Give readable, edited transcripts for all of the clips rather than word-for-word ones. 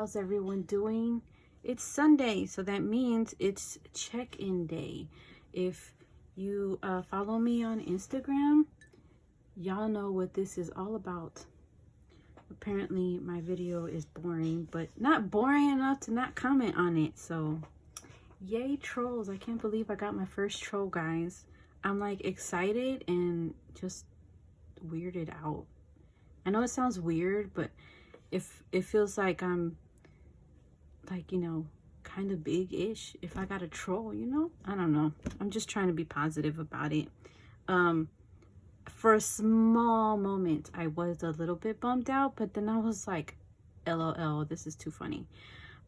How's everyone doing? It's Sunday, so that means it's check-in day. If you follow me on Instagram, y'all know what this is all about. Apparently my video is boring, but not boring enough to not comment on it. So yay trolls. I can't believe I got my first troll, guys. I'm like excited and just weirded out. I know it sounds weird, but if it feels like I'm like, you know, kind of big-ish if I got a troll, you know? I don't know. I'm just trying to be positive about it. For a small moment I was a little bit bummed out, but then I was like, LOL, this is too funny.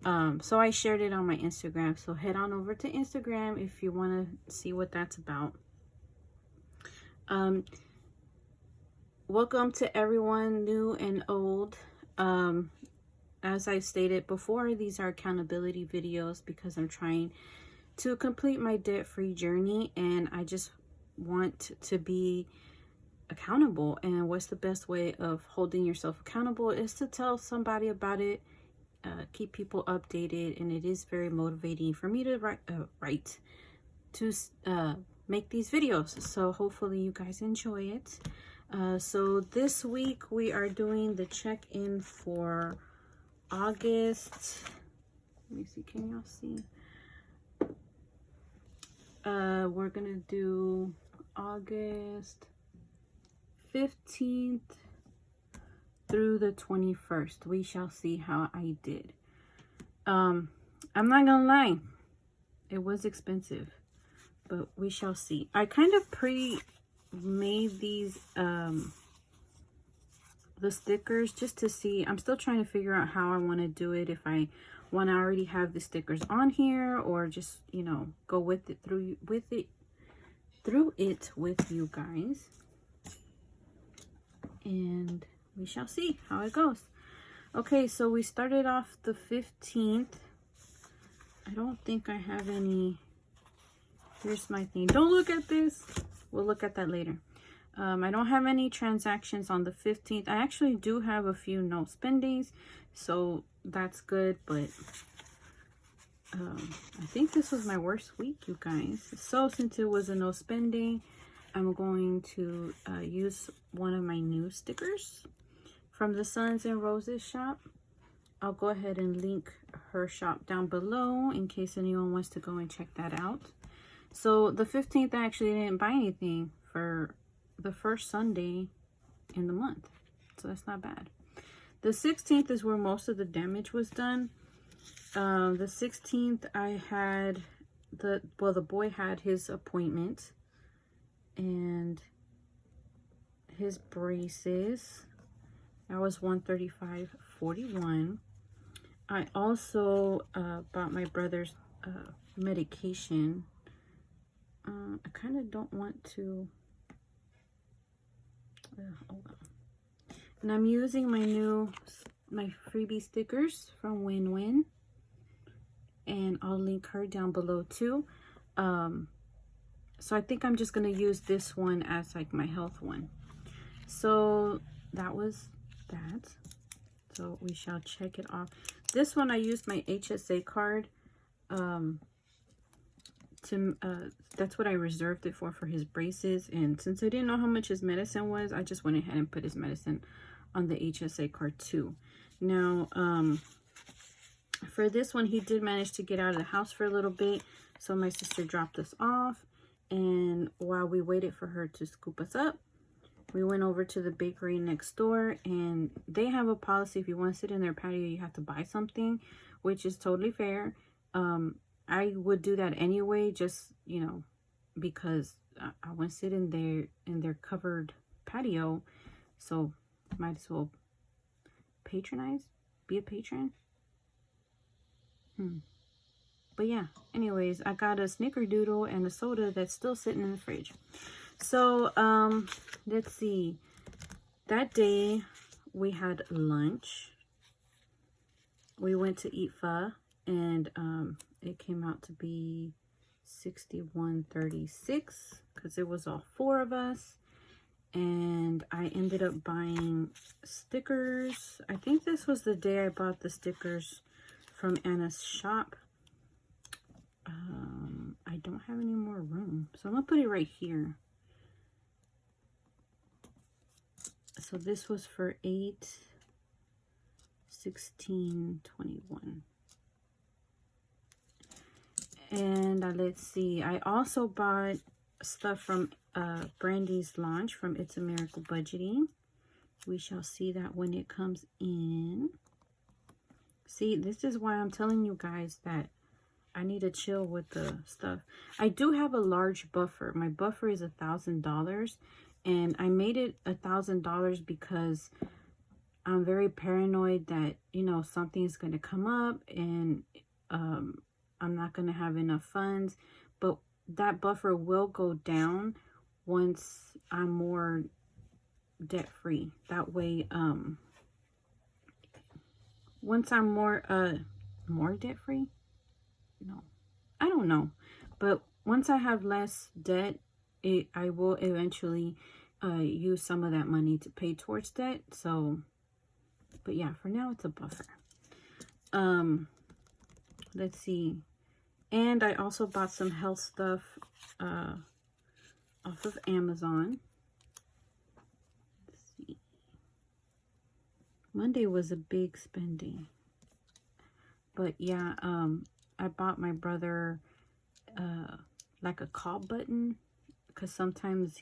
So I shared it on my Instagram, so head on over to Instagram if you want to see what that's about. Welcome to everyone new and old. As I've stated before, these are accountability videos because I'm trying to complete my debt-free journey and I just want to be accountable. And what's the best way of holding yourself accountable is to tell somebody about it, keep people updated, and it is very motivating for me to make these videos. So hopefully you guys enjoy it. So this week we are doing the check-in for August. Let me see, can y'all see? We're gonna do August 15th through the 21st. We shall see how I did. I'm not gonna lie, it was expensive, but we shall see. I kind of pre-made these the stickers just to see. I'm still trying to figure out how I want to do it, if I want to already have the stickers on here or just, you know, go with it through it with you guys, and we shall see how it goes. Okay, so we started off the 15th. I don't think I have any. Here's my thing. Don't look at this. We'll look at that later. I don't have any transactions on the 15th. I actually do have a few no spendings, so that's good, but I think this was my worst week, you guys. So since it was a no spending, I'm going to use one of my new stickers from the Suns and Roses shop. I'll go ahead and link her shop down below in case anyone wants to go and check that out. So the 15th, I actually didn't buy anything for the first Sunday in the month, so that's not bad. The 16th is where most of the damage was done. The 16th, I had the boy had his appointment and his braces. That was $135.41. I also bought my brother's medication. I kind of don't want to. Hold on. And I'm using my freebie stickers from HuynhWin, and I'll link her down below too. So I think I'm just gonna use this one as like my health one. So that was that. So we shall check it off. This one I used my HSA card. That's what I reserved it for his braces, and since I didn't know how much his medicine was, I just went ahead and put his medicine on the HSA card too. Now for this one, he did manage to get out of the house for a little bit, so my sister dropped us off, and while we waited for her to scoop us up, we went over to the bakery next door, and they have a policy, if you want to sit in their patio you have to buy something, which is totally fair. I would do that anyway, just, you know, because I want to sit in their covered patio, so might as well patronize, be a patron. But yeah, anyways, I got a snickerdoodle and a soda that's still sitting in the fridge. So let's see, that day we had lunch. We went to eat pho, and it came out to be $61.36 because it was all 4 of us. and I ended up buying stickers. I think this was the day I bought the stickers from Anna's shop. I don't have any more room, so I'm gonna put it right here. So this was for 8, 16, 21. And let's see, I also bought stuff from Brandy's launch from It's a Miracle Budgeting. We shall see that when it comes in. See, this is why I'm telling you guys that I need to chill with the stuff. I do have a large buffer. My buffer is $1,000, and I made it $1,000 because I'm very paranoid that, you know, something's going to come up and I'm not going to have enough funds. But that buffer will go down once I'm more debt free. That way, once I'm more debt free, no, I don't know, but once I have less debt, I will eventually use some of that money to pay towards debt. So, but yeah, for now it's a buffer. Let's see. And I also bought some health stuff off of Amazon. Let's see. Monday was a big spending. But yeah, I bought my brother like a call button, because sometimes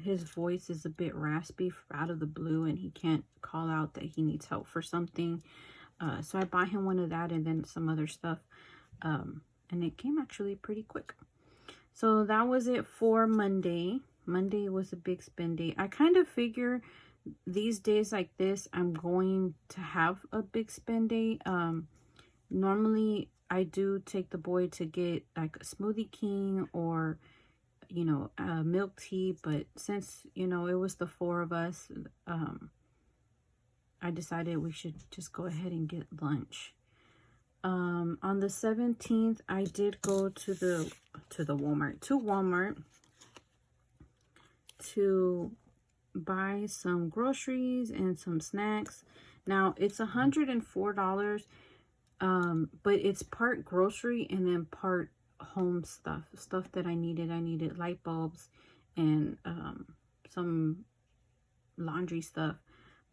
his voice is a bit raspy out of the blue and he can't call out that he needs help for something. So I bought him one of that, and then some other stuff. And it came actually pretty quick. So that was it for Monday. Monday was a big spend day. I kind of figure these days like this, I'm going to have a big spend day. Normally I do take the boy to get like a Smoothie King or, you know, milk tea. But since, you know, it was the 4 of us, I decided we should just go ahead and get lunch. On the 17th, I did go to Walmart to buy some groceries and some snacks. Now it's $104, but it's part grocery and then part home stuff that I needed. I needed light bulbs and some laundry stuff,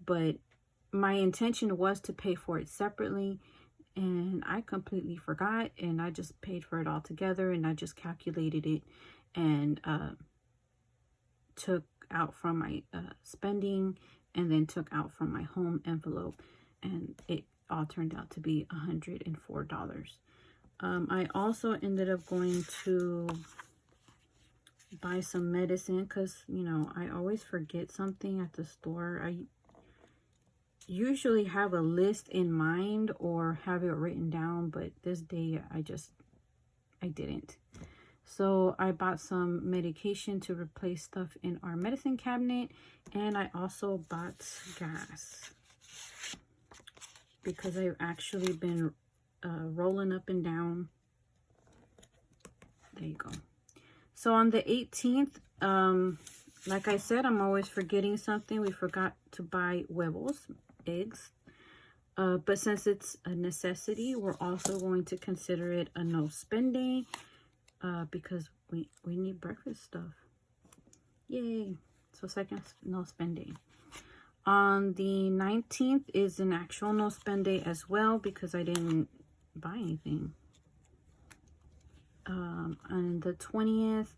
but my intention was to pay for it separately, and I completely forgot, and I just paid for it all together, and I just calculated it and took out from my spending, and then took out from my home envelope, and it all turned out to be $104. I also ended up going to buy some medicine because, you know, I always forget something at the store. I usually have a list in mind or have it written down, but this day I didn't. So I bought some medication to replace stuff in our medicine cabinet, and I also bought gas because I've actually been rolling up and down. There you go. So on the 18th, like I said, I'm always forgetting something. We forgot to buy huevos, eggs. But since it's a necessity, we're also going to consider it a no spend day, because we need breakfast stuff. Yay. So second no spend day. On the 19th is an actual no spend day as well, because I didn't buy anything. On the 20th,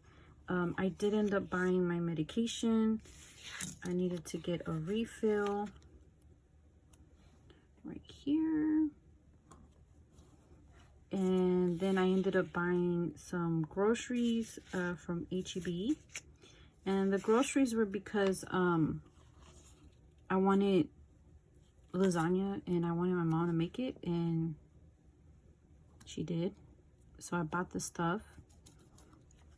I did end up buying my medication. I needed to get a refill right here. And then I ended up buying some groceries from HEB. And the groceries were because I wanted lasagna and I wanted my mom to make it, and she did. So I bought the stuff.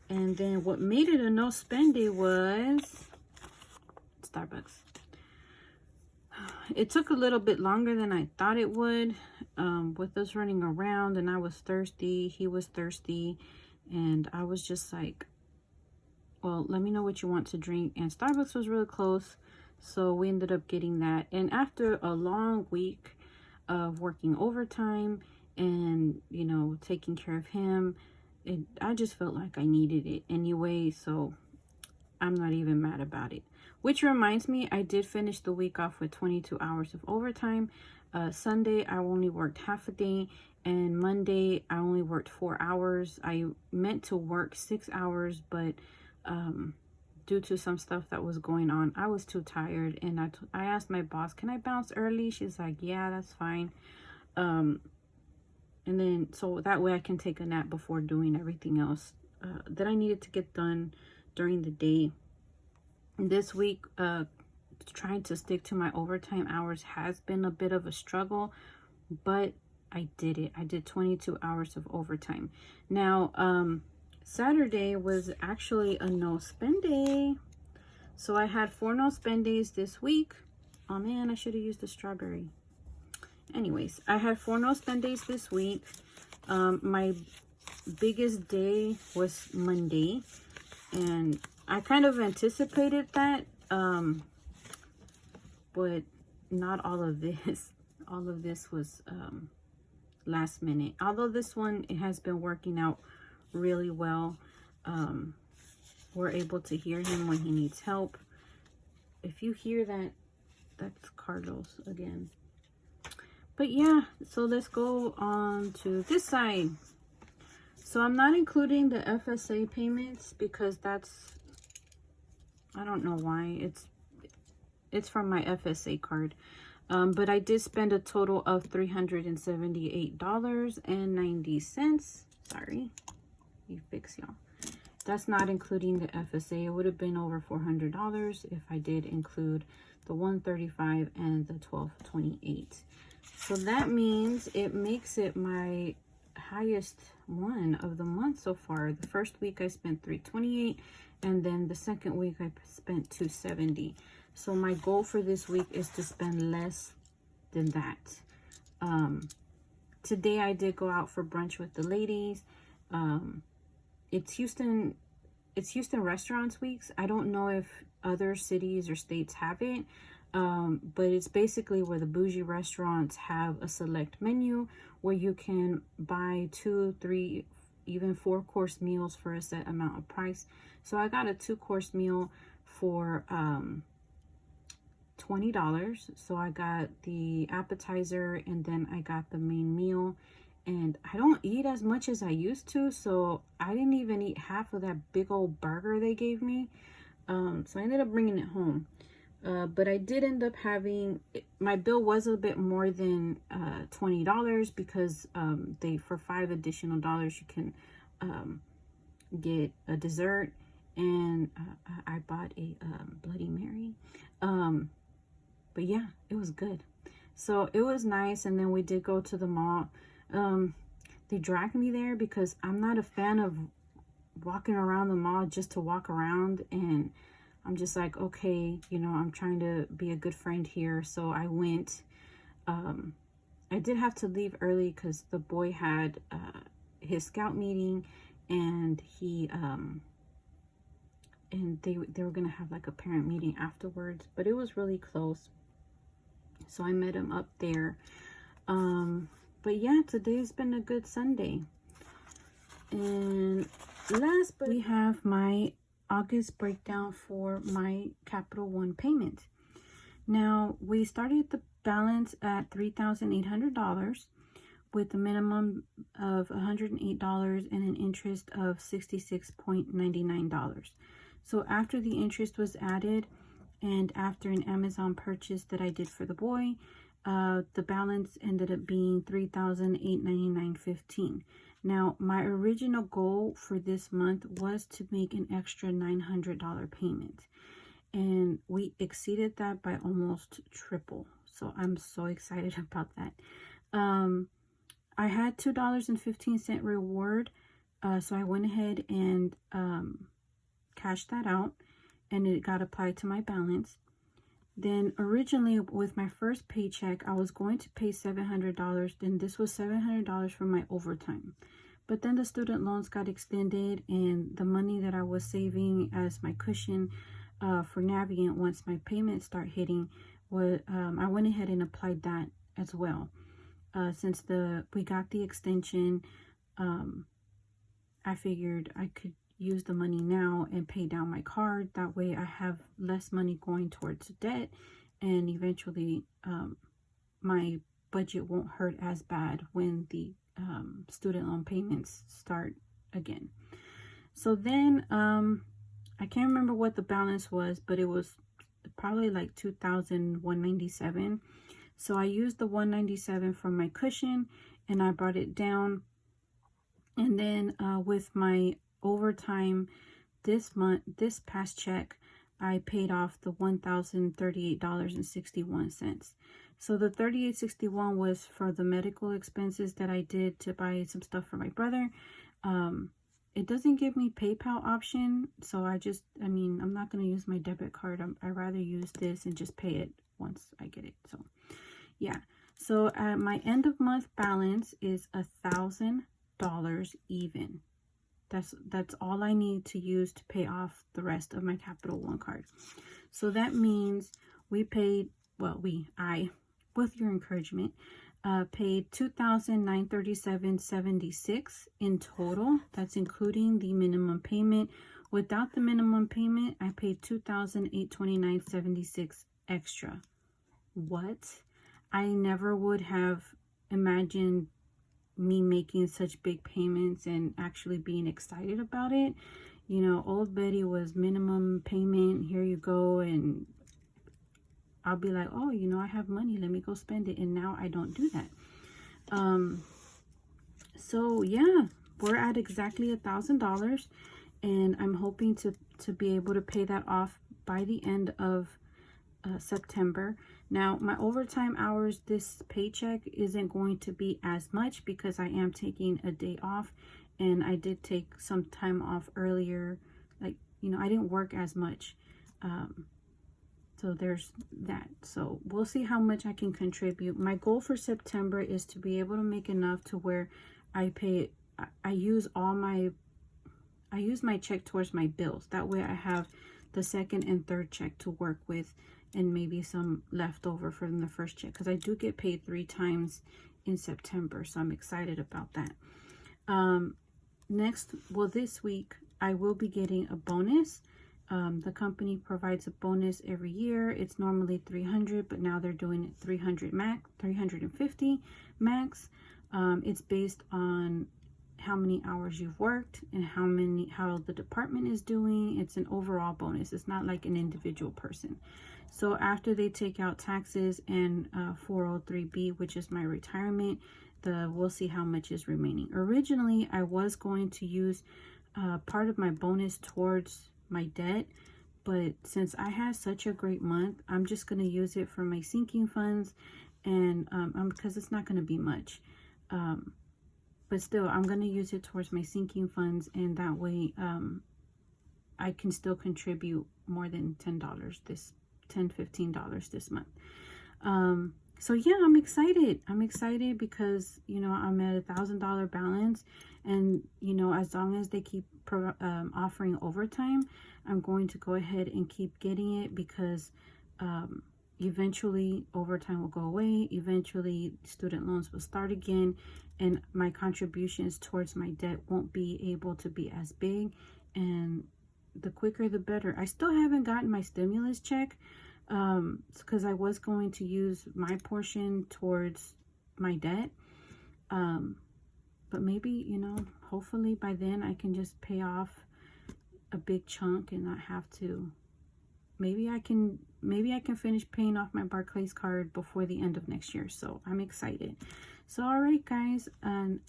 And then what made it a no spend day was Starbucks. It took a little bit longer than I thought it would, with us running around, and I was thirsty, he was thirsty, and I was just like, well, let me know what you want to drink. And Starbucks was really close, so we ended up getting that. And after a long week of working overtime and, you know, taking care of him, I just felt like I needed it anyway, so I'm not even mad about it. Which reminds me, I did finish the week off with 22 hours of overtime. Sunday, I only worked half a day, and Monday, I only worked 4 hours. I meant to work 6 hours, but due to some stuff that was going on, I was too tired, and I asked my boss, can I bounce early? She's like, yeah, that's fine. And then, so that way I can take a nap before doing everything else that I needed to get done during the day. This week, trying to stick to my overtime hours has been a bit of a struggle, but I did it. I did 22 hours of overtime. Now, Saturday was actually a no spend day. So I had 4 no spend days this week. Oh man, I should have used the strawberry. Anyways, I had 4 no spend days this week. My biggest day was Monday, and I kind of anticipated that, but not all of this. All of this was last minute. Although this one, it has been working out really well. We're able to hear him when he needs help. If you hear that, that's Carlos again. But yeah, so let's go on to this side. So I'm not including the FSA payments because that's, I don't know why, it's from my FSA card. But I did spend a total of $378.90. Sorry, you fix y'all. That's not including the FSA. It would have been over $400 if I did include the $135 and the $12.28. So that means it makes it my highest one of the month so far. The first week I spent $328, and then the second week I spent $270. So my goal for this week is to spend less than that. Today I did go out for brunch with the ladies. It's Houston Restaurants Weeks. I don't know if other cities or states have it, but it's basically where the bougie restaurants have a select menu where you can buy 2, 3, even 4-course meals for a set amount of price. So I got a 2-course meal for $20. So I got the appetizer and then I got the main meal. And I don't eat as much as I used to, so I didn't even eat half of that big old burger they gave me. So I ended up bringing it home. But I did end up having, my bill was a bit more than $20 because for $5 additional you can get a dessert, and I bought a Bloody Mary. But yeah, it was good. So it was nice. And then we did go to the mall. They dragged me there because I'm not a fan of walking around the mall just to walk around, and I'm just like, okay, you know, I'm trying to be a good friend here. So I went. I did have to leave early because the boy had his scout meeting, and he and they were gonna have like a parent meeting afterwards, but it was really close, so I met him up there. But yeah, today's been a good Sunday. And last, but we have my August breakdown for my Capital One payment. Now, we started the balance at $3,800 with a minimum of $108 and an interest of $66.99. So after the interest was added and after an Amazon purchase that I did for the boy, the balance ended up being $3,899.15. Now, my original goal for this month was to make an extra $900 payment, and we exceeded that by almost triple. So I'm so excited about that. I had $2.15 reward, so I went ahead and cashed that out, and it got applied to my balance. Then originally with my first paycheck, I was going to pay $700. Then this was $700 for my overtime. But then the student loans got extended, and the money that I was saving as my cushion for Navient, once my payments start hitting, I went ahead and applied that as well. Since we got the extension, I figured I could use the money now and pay down my card. That way I have less money going towards debt, and eventually my budget won't hurt as bad when the student loan payments start again. So then I can't remember what the balance was, but it was probably like $2,197. So I used the $197 from my cushion and I brought it down. And then with my overtime this past check, I paid off the $1,038.61. So the $38.61 was for the medical expenses that I did to buy some stuff for my brother. It doesn't give me PayPal option, so I'm not going to use my debit card. I'd rather use this and just pay it once I get it. So yeah, so my end of month balance is $1,000 even. That's all I need to use to pay off the rest of my Capital One card. So that means I, with your encouragement, paid $2,937.76 in total. That's including the minimum payment. Without the minimum payment, I paid $2,829.76 extra. What? I never would have imagined me making such big payments and actually being excited about it. You know, old Betty was minimum payment, here you go, and I'll be like, oh, you know, I have money, let me go spend it. And now I don't do that. So yeah, we're at exactly $1,000, and I'm hoping to be able to pay that off by the end of September. Now, my overtime hours this paycheck isn't going to be as much because I am taking a day off, and I did take some time off earlier. Like, you know, I didn't work as much. So there's that. So we'll see how much I can contribute. My goal for September is to be able to make enough to where I use my check towards my bills. That way I have the second and third check to work with, and maybe some leftover from the first check, because I do get paid 3 times in September, so I'm excited about that. This week I will be getting a bonus. The company provides a bonus every year. It's normally $300, but now they're doing it $350 max. It's based on how many hours you've worked and how the department is doing. It's an overall bonus. It's not like an individual person. So after they take out taxes and 403B, which is my retirement, we'll see how much is remaining. Originally, I was going to use part of my bonus towards my debt, but since I had such a great month, I'm just going to use it for my sinking funds, and because it's not going to be much. But still, I'm going to use it towards my sinking funds, and that way I can still contribute more than $15 this month. So yeah, I'm excited. I'm excited because, you know, I'm at $1,000 balance, and, you know, as long as they keep offering overtime, I'm going to go ahead and keep getting it, because eventually overtime will go away. Eventually student loans will start again, and my contributions towards my debt won't be able to be as big, and the quicker the better. I still haven't gotten my stimulus check, because I was going to use my portion towards my debt, but maybe, you know, hopefully by then I can just pay off a big chunk and not have to. Maybe I can finish paying off my Barclays card before the end of next year. So I'm excited. So all right, guys, and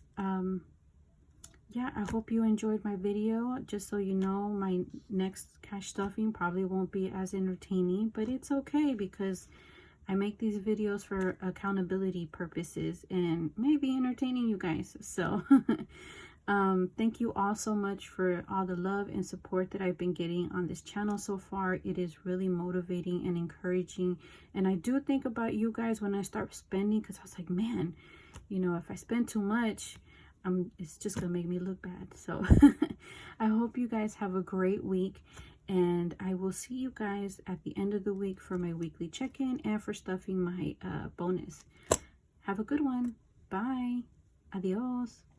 yeah, I hope you enjoyed my video. Just so you know, my next cash stuffing probably won't be as entertaining, but it's okay, because I make these videos for accountability purposes and maybe entertaining you guys. So thank you all so much for all the love and support that I've been getting on this channel so far. It is really motivating and encouraging, and I do think about you guys when I start spending, because I was like, man, you know, if I spend too much, it's just gonna make me look bad. So I hope you guys have a great week, and I will see you guys at the end of the week for my weekly check-in and for stuffing my bonus. Have a good one. Bye. Adios.